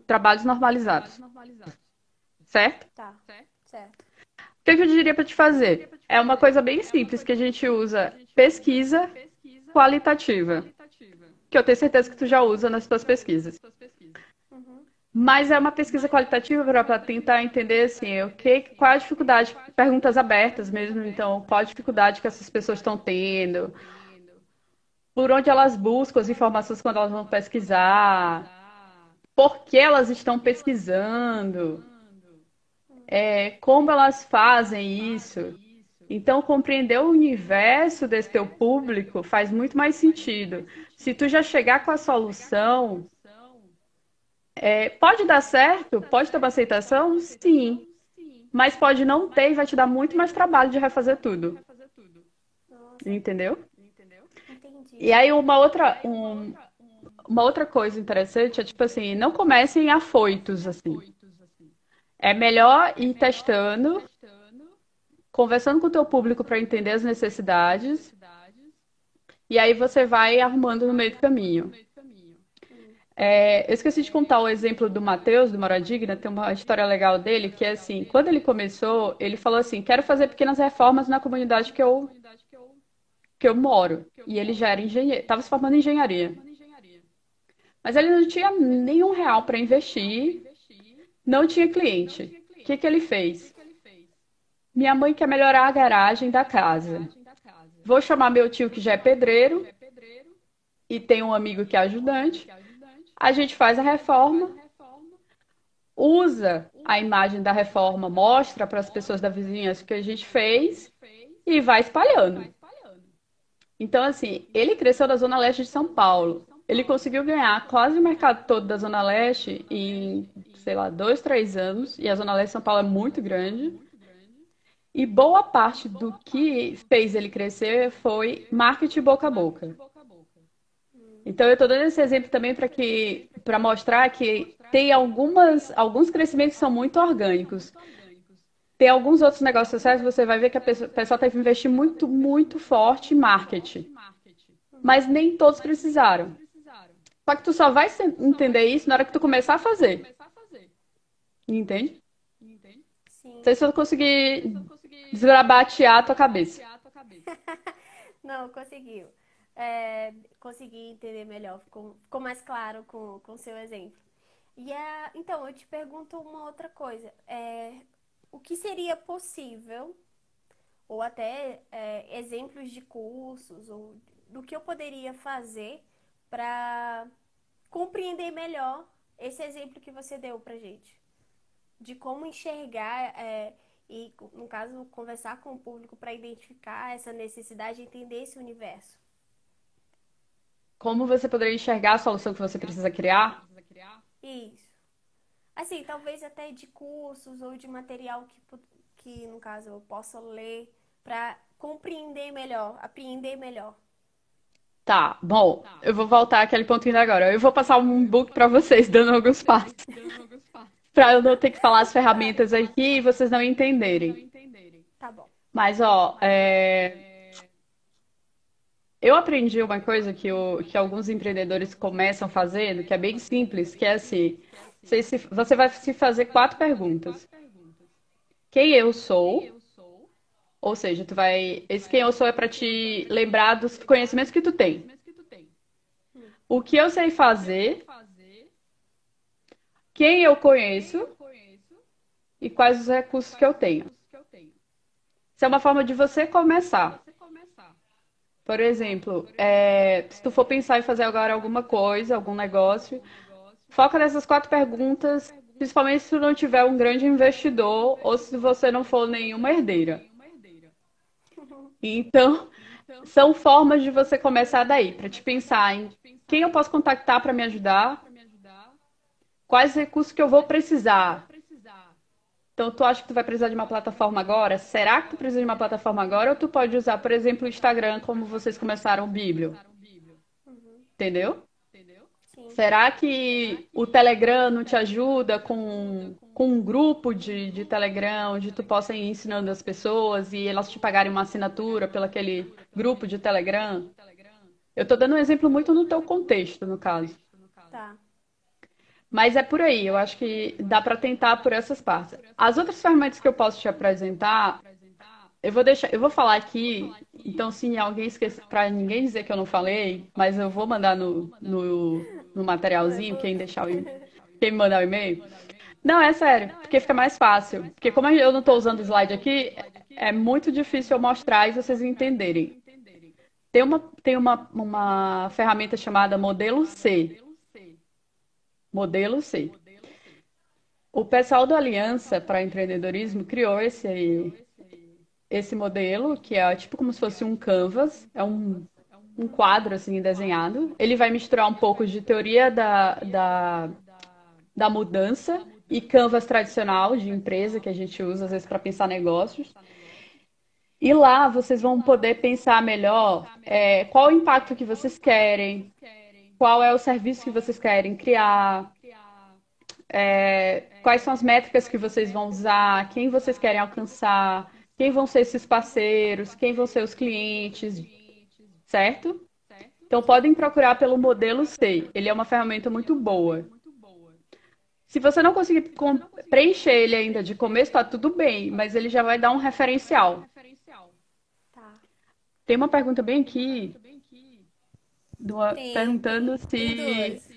Trabalhos normalizados. Certo? Tá, certo. O que eu diria para te fazer? É uma coisa bem simples que a gente usa pesquisa qualitativa. Que eu tenho certeza que tu já usa nas tuas pesquisas. Mas é uma pesquisa qualitativa para tentar entender assim, qual é a dificuldade, perguntas abertas mesmo, então, qual a dificuldade que essas pessoas estão tendo, por onde elas buscam as informações quando elas vão pesquisar, por que elas estão pesquisando, como elas fazem isso. Então, compreender o universo desse teu público faz muito mais sentido. Se tu já chegar com a solução, pode dar certo? Pode ter uma aceitação? Sim. Mas pode não ter e vai te dar muito mais trabalho de refazer tudo. Nossa, Entendeu? entendi. E aí uma outra coisa interessante é tipo assim, não comecem afoitos assim. É melhor ir testando, conversando com o teu público para entender as necessidades, e aí você vai arrumando no meio do caminho. Eu esqueci de contar o exemplo do Matheus, do Moradigna, tem uma história legal dele, que é assim, quando ele começou, ele falou assim, quero fazer pequenas reformas na comunidade que eu moro. E ele já era engenheiro, estava se formando em engenharia. Mas ele não tinha nenhum real para investir, não tinha cliente. O que que ele fez? Minha mãe quer melhorar a garagem da casa. Vou chamar meu tio que já é pedreiro e tem um amigo que é ajudante. A gente faz a reforma, usa a imagem da reforma, mostra para as pessoas da vizinhança o que a gente fez e vai espalhando. Então, assim, ele cresceu na Zona Leste de São Paulo. Ele conseguiu ganhar quase o mercado todo da Zona Leste em, sei lá, 2, 3 anos. E a Zona Leste de São Paulo é muito grande. E boa parte do que fez ele crescer foi marketing boca a boca. Então, eu estou dando esse exemplo também para mostrar que tem alguns crescimentos que são muito orgânicos. Tem alguns outros negócios sociais, você vai ver que a pessoa teve que investir muito, muito forte em marketing. Mas nem todos precisaram. Só que tu só vai entender isso na hora que tu começar a fazer. Entende? Sim. Não sei se eu conseguir desgrabatear a tua cabeça. Não, conseguiu. Consegui entender melhor, ficou mais claro com o seu exemplo. Então, eu te pergunto uma outra coisa. O que seria possível, ou até exemplos de cursos, ou do que eu poderia fazer para compreender melhor esse exemplo que você deu pra gente? De como enxergar e, no caso, conversar com o público para identificar essa necessidade e entender esse universo. Como você poderia enxergar a solução que você precisa criar? Isso. Assim, talvez até de cursos ou de material que no caso, eu possa ler para compreender melhor, apreender melhor. Tá, bom, eu vou voltar àquele pontinho da agora. Eu vou passar um book para vocês, dando alguns passos. Para eu não ter que falar as ferramentas aqui e vocês não entenderem. Tá bom. Mas, ó, Eu aprendi uma coisa que alguns empreendedores começam fazendo, que é bem simples, que é assim, você vai se fazer 4 perguntas. Quem eu sou? Ou seja, esse quem eu sou é para te lembrar dos conhecimentos que tu tem. O que eu sei fazer, quem eu conheço e quais os recursos que eu tenho. Isso é uma forma de você começar. Por exemplo, se tu for pensar em fazer agora alguma coisa, algum negócio, foca nessas 4 perguntas, principalmente se tu não tiver um grande investidor ou se você não for nenhuma herdeira. Então, são formas de você começar daí, para te pensar em quem eu posso contactar para me ajudar, quais recursos que eu vou precisar. Então, tu acha que tu vai precisar de uma plataforma agora? Será que tu precisa de uma plataforma agora? Ou tu pode usar, por exemplo, o Instagram, como vocês começaram o Bíblio? Uhum. Entendeu? Sim. Será que o Telegram não te ajuda com um grupo de Telegram, onde tu possa ir ensinando as pessoas e elas te pagarem uma assinatura pelo aquele grupo de Telegram? Eu estou dando um exemplo muito no teu contexto, no caso. Tá. Mas é por aí, eu acho que dá para tentar por essas partes. As outras ferramentas que eu posso te apresentar, eu vou falar aqui, então se alguém esquecer, para ninguém dizer que eu não falei, mas eu vou mandar no materialzinho, Manda. quem me mandar o e-mail. Não, é sério, porque fica mais fácil. Porque como eu não estou usando o slide aqui, é muito difícil eu mostrar e vocês entenderem. Tem uma ferramenta chamada Modelo C. Modelo C. O pessoal do Aliança para Empreendedorismo criou esse modelo, que é tipo como se fosse um canvas, é um quadro assim desenhado. Ele vai misturar um pouco de teoria da mudança e canvas tradicional de empresa que a gente usa às vezes para pensar negócios. E lá vocês vão poder pensar melhor qual o impacto que vocês querem, qual é o serviço que vocês querem criar, quais são as métricas que vocês vão usar, quem vocês querem alcançar, quem vão ser esses parceiros, quem vão ser os clientes, certo? Então podem procurar pelo modelo C. Ele é uma ferramenta muito boa. Se você não conseguir preencher ele ainda de começo, tá tudo bem, mas ele já vai dar um referencial. Tá. Tem uma pergunta bem aqui, perguntando Tem se. duas.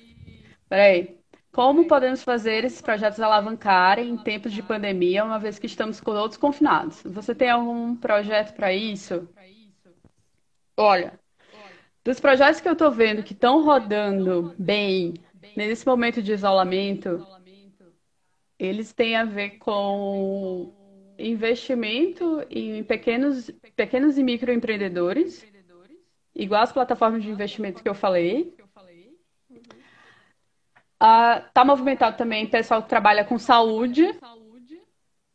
Peraí. Como podemos fazer esses projetos alavancarem em tempos de pandemia, uma vez que estamos com outros confinados? Você tem algum projeto para isso? Olha, dos projetos que eu estou vendo que estão rodando bem nesse momento de isolamento, eles têm a ver com investimento em pequenos e microempreendedores, igual as plataformas de investimento que eu falei. Tá movimentado também pessoal que trabalha com saúde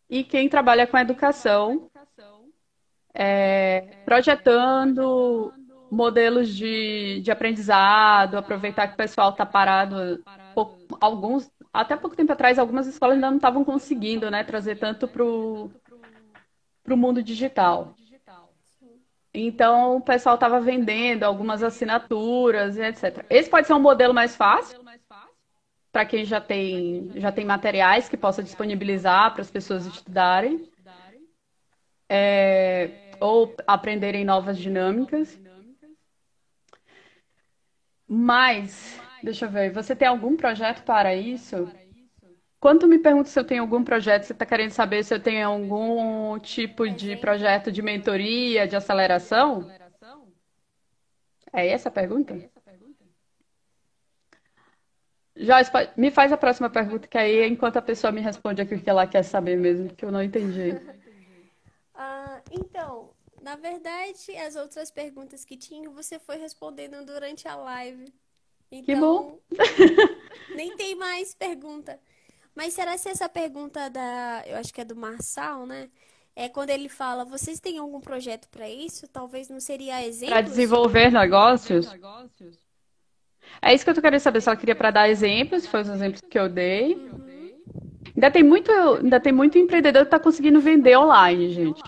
e quem trabalha com educação, projetando modelos de aprendizado, aproveitar que o pessoal está parado. Até pouco tempo atrás, algumas escolas ainda não estavam conseguindo, né, trazer tanto para o mundo digital. Então, o pessoal estava vendendo algumas assinaturas e etc. Esse pode ser um modelo mais fácil, para quem já tem materiais que possa disponibilizar para as pessoas estudarem, ou aprenderem novas dinâmicas. Mas, deixa eu ver, você tem algum projeto para isso? Quando tu me pergunta se eu tenho algum projeto, você está querendo saber se eu tenho algum tipo de Exemplo. projeto de mentoria, de aceleração? É essa a pergunta? Joyce, me faz a próxima pergunta, que aí enquanto a pessoa me responde aquilo que ela quer saber mesmo, que eu não entendi. Então, na verdade, as outras perguntas que tinha, você foi respondendo durante a live. Que bom. Então, nem tem mais pergunta. Mas será se essa pergunta eu acho que é do Marçal, né? É quando ele fala, vocês têm algum projeto para isso? Talvez não seria Para exemplos? desenvolver negócios? É isso que eu tô querendo saber, se ela queria para dar exemplos, foi os exemplos que eu dei. Uhum, Ainda tem muito empreendedor que está conseguindo vender online, gente.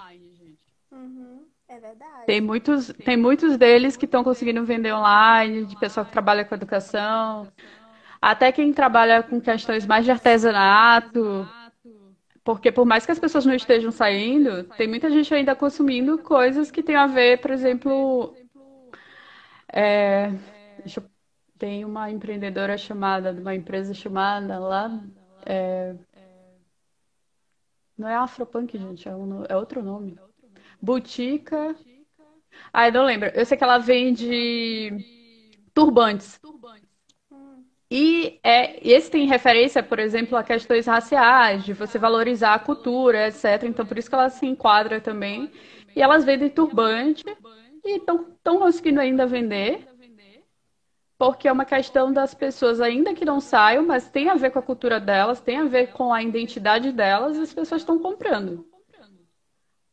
uhum, é verdade. Tem muitos deles que estão conseguindo vender online, de pessoal que trabalha com educação, até quem trabalha com questões mais de artesanato, porque por mais que as pessoas não estejam saindo, tem muita gente ainda consumindo coisas que têm a ver, por exemplo, é, deixa eu- tem uma empreendedora chamada, de uma empresa chamada lá, não é Afropunk, gente, é outro nome. Botica. Ah, eu não lembro. Eu sei que ela vende turbantes. Hum, E esse tem referência, por exemplo, a questões raciais, de você valorizar a cultura, etc. Então, por isso que ela se enquadra também. E elas vendem turbante e estão conseguindo ainda vender, porque é uma questão das pessoas, ainda que não saiam, mas tem a ver com a cultura delas, tem a ver com a identidade delas, e as pessoas estão comprando.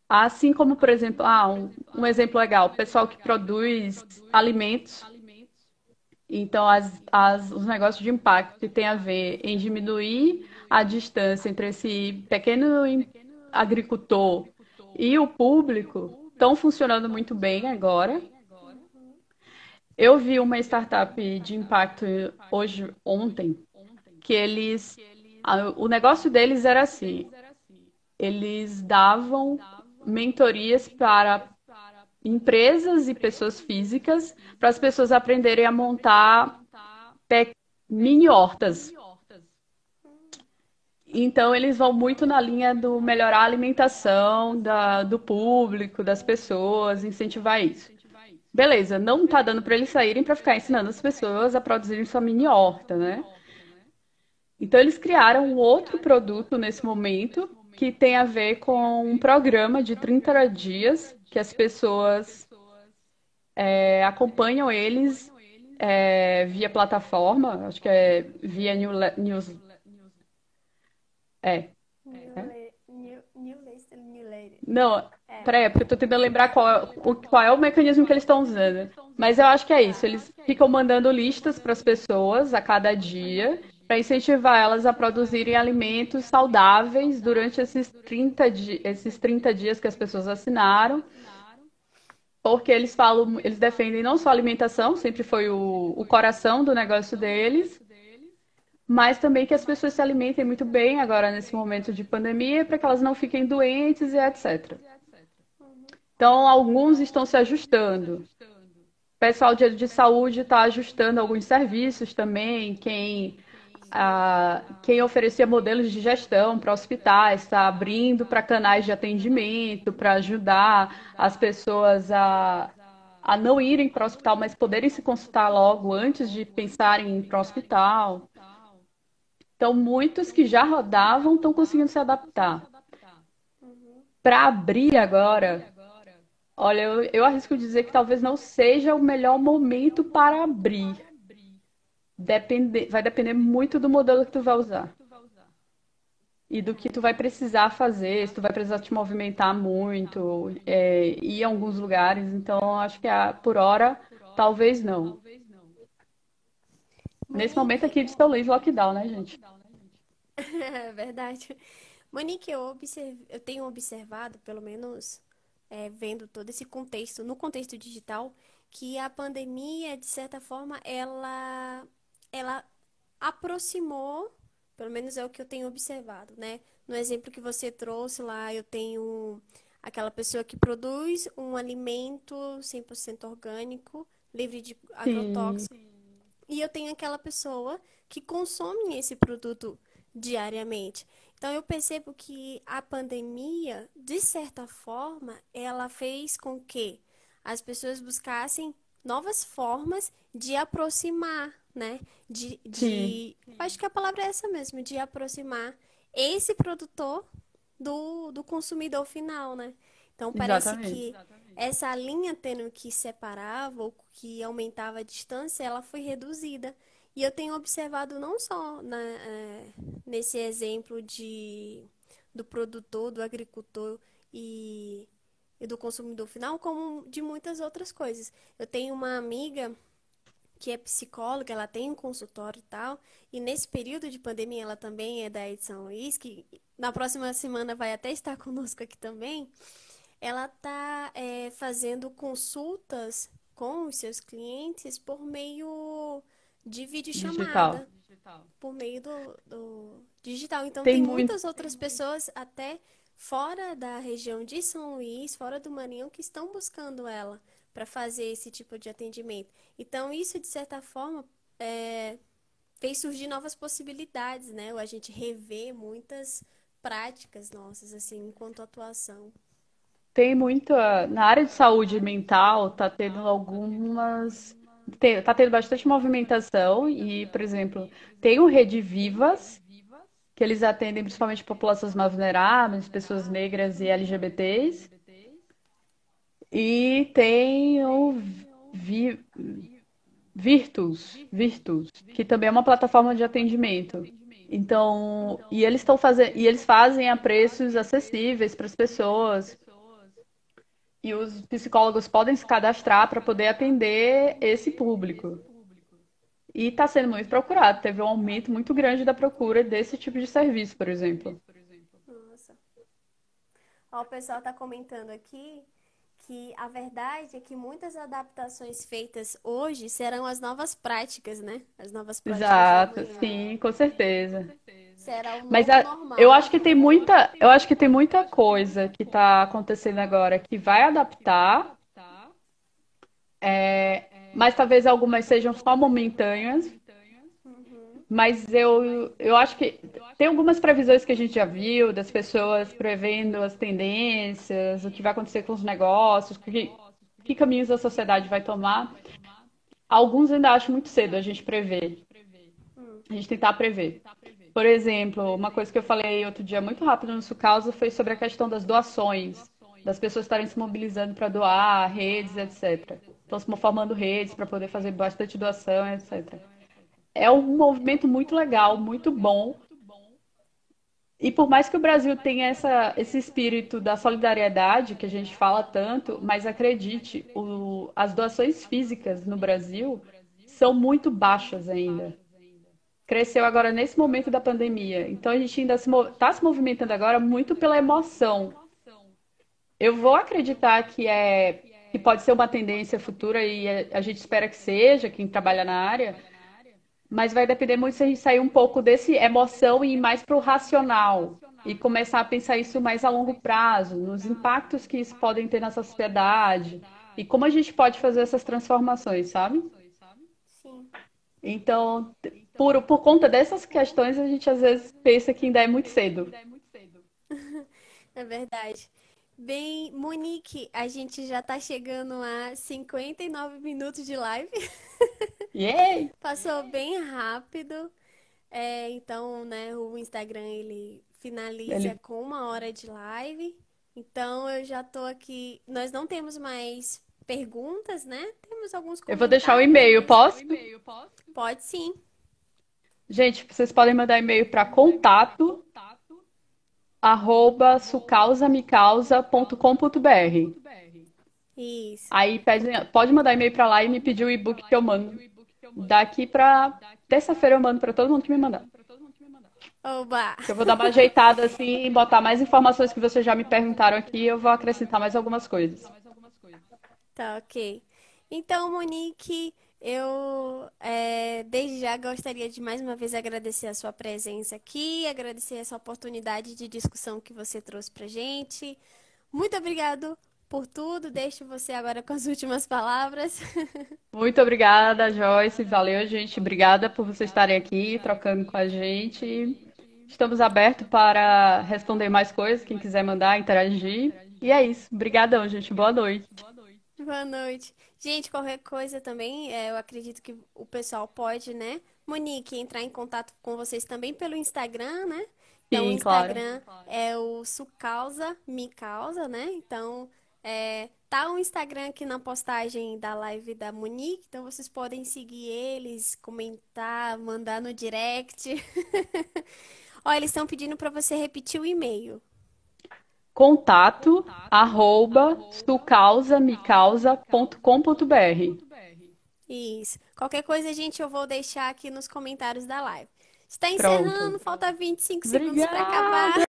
Assim como, por exemplo, um exemplo legal, o pessoal que produz alimentos. Então, os negócios de impacto que tem a ver em diminuir a distância entre esse agricultor e o público estão funcionando muito bem agora. uhum. Eu vi uma startup de impacto ontem, que o negócio deles era assim, eles davam mentorias para empresas e pessoas físicas para as pessoas aprenderem a montar mini hortas. Então, eles vão muito na linha do melhorar a alimentação do público, das pessoas, incentivar isso. Beleza, não tá dando para eles saírem para ficar ensinando as pessoas a produzirem sua mini horta, né? Então, eles criaram um outro produto nesse momento que tem a ver com um programa de 30 dias que as pessoas acompanham eles via plataforma, acho que é via news, é, New Lady. não, É. peraí, é porque eu tô tentando lembrar qual é o mecanismo que eles estão usando. Mas eu acho que é isso. Eles ficam mandando listas para as pessoas a cada dia para incentivar elas a produzirem alimentos saudáveis durante esses 30 dias que as pessoas assinaram. Porque eles falam, eles defendem não só a alimentação, sempre foi o coração do negócio deles, mas também que as pessoas se alimentem muito bem agora nesse momento de pandemia, para que elas não fiquem doentes e etc. Uhum. Então, alguns estão se ajustando. O pessoal de saúde está ajustando alguns serviços também. Quem oferecia modelos de gestão para hospitais está abrindo para canais de atendimento, para ajudar as pessoas a não irem para o hospital, mas poderem se consultar logo antes de pensarem em ir para o hospital. Então, muitos que já rodavam estão conseguindo se adaptar. Uhum. Para abrir agora, olha, eu arrisco dizer que talvez não seja o melhor momento para abrir. Vai depender muito do modelo que tu vai usar. E do que tu vai precisar fazer, se tu vai precisar te movimentar muito, ir a alguns lugares. Então, acho que por hora, talvez não. Nesse momento Monique, aqui de São Luís, lockdown, né, gente? é verdade. Monique, eu tenho observado, pelo menos vendo todo esse contexto, no contexto digital, que a pandemia, de certa forma, ela aproximou, pelo menos é o que eu tenho observado, né? No exemplo que você trouxe lá, eu tenho aquela pessoa que produz um alimento 100% orgânico, livre de Sim, agrotóxicos, e eu tenho aquela pessoa que consome esse produto diariamente. Então eu percebo que a pandemia, de certa forma, ela fez com que as pessoas buscassem novas formas de aproximar, né? sim, Acho que a palavra é essa mesmo, de aproximar esse produtor do consumidor final, né? Então parece exatamente. que essa linha tendo que separava ou que aumentava a distância, ela foi reduzida. E eu tenho observado não só nesse exemplo do produtor, do agricultor e, e do consumidor final, como de muitas outras coisas. Eu tenho uma amiga que é psicóloga, ela tem um consultório e tal, e nesse período de pandemia ela também é da Edson Luiz, que na próxima semana vai até estar conosco aqui também. ela está fazendo consultas com os seus clientes por meio de Digital. videochamada, por meio do digital. Então, Tem tem muito. muitas outras pessoas, até fora da região de São Luís, fora do Maranhão, que estão buscando ela para fazer esse tipo de atendimento. Então, isso, de certa forma, é, fez surgir novas possibilidades, né? A gente rever muitas práticas nossas, assim, enquanto atuação. Tem muita. Na área de saúde mental, tá tendo algumas. Tá tendo bastante movimentação e, por exemplo, tem o Rede Vivas, que eles atendem principalmente populações mais vulneráveis, pessoas negras e LGBTs. E tem o Vi- Virtus, que também é uma plataforma de atendimento. Então, e eles estão fazendo, e eles fazem a preços acessíveis para as pessoas. E os psicólogos podem se cadastrar para poder atender esse público. E está sendo muito procurado. Teve um aumento muito grande da procura desse tipo de serviço, por exemplo. Nossa. Ó, o pessoal está comentando aqui que a verdade é que muitas adaptações feitas hoje serão as novas práticas, né? As novas práticas de Exato, amanhã. sim, com certeza. Será o Mas novo eu normal. acho que tem muita, eu acho que tem muita coisa que está acontecendo agora que vai adaptar, mas talvez algumas sejam só momentâneas. Uhum. Mas eu acho que tem algumas previsões que a gente já viu das pessoas prevendo as tendências, o que vai acontecer com os negócios, que caminhos a sociedade vai tomar. Alguns ainda acho muito cedo a gente prever, Hum. a gente tentar prever. Por exemplo, uma coisa que eu falei outro dia muito rápido no Sucausa foi sobre a questão das doações, das pessoas estarem se mobilizando para doar, redes, etc. Estão se formando redes para poder fazer bastante doação, etc. É um movimento muito legal, muito bom. E por mais que o Brasil tenha esse espírito da solidariedade, que a gente fala tanto, mas acredite, as doações físicas no Brasil são muito baixas ainda. Cresceu agora nesse momento da pandemia. Então a gente ainda está se movimentando agora muito pela emoção. Eu vou acreditar que pode ser uma tendência futura e a gente espera que seja, quem trabalha na área, mas vai depender muito se a gente sair um pouco desse emoção e ir mais para o racional. E começar a pensar isso mais a longo prazo, nos impactos que isso podem ter na sociedade. E como a gente pode fazer essas transformações, sabe? Sim, Então, por conta dessas questões, a gente às vezes pensa que ainda é muito cedo. é verdade. Bem, Monique, a gente já tá chegando a 59 minutos de live. Yay! Passou bem rápido. Então, né, o Instagram ele finaliza Ele... com 1 hora de live. Então, eu já tô aqui. Nós não temos mais perguntas, né? Temos alguns Eu vou deixar o comentários, e-mail, mas posso? pode sim. Gente, vocês podem mandar e-mail para contato@sucausamicausa.com.br. Isso. Aí pode mandar e-mail para lá e me pedir o e-book que eu mando. Daqui para terça-feira eu mando para todo mundo que me mandar. Oba! Eu vou dar uma ajeitada assim e botar mais informações que vocês já me perguntaram aqui. Eu vou acrescentar mais algumas coisas. Tá, ok. Então, Monique, eu desde já gostaria de mais uma vez agradecer a sua presença aqui, agradecer essa oportunidade de discussão que você trouxe pra gente. Muito obrigado por tudo. Deixo você agora com as últimas palavras. Muito obrigada, Joyce. Valeu, gente. Obrigada por vocês estarem aqui trocando com a gente. Estamos abertos para responder mais coisas, quem quiser mandar, interagir. E é isso. Obrigadão, gente. Boa noite. Boa noite. Gente, qualquer coisa também, eu acredito que o pessoal pode, né? Monique, entrar em contato com vocês também pelo Instagram, né? Então, o Sim, claro. Instagram é o Sucausa Me Causa, né? Então, tá o Instagram aqui na postagem da live da Monique, então vocês podem seguir eles, comentar, mandar no direct. Ó, eles estão pedindo para você repetir o e-mail. Contato@sucausamicausa.com.br. Isso. Qualquer coisa, gente, eu vou deixar aqui nos comentários da live. Está Pronto. encerrando, falta 25 segundos para Obrigada. acabar.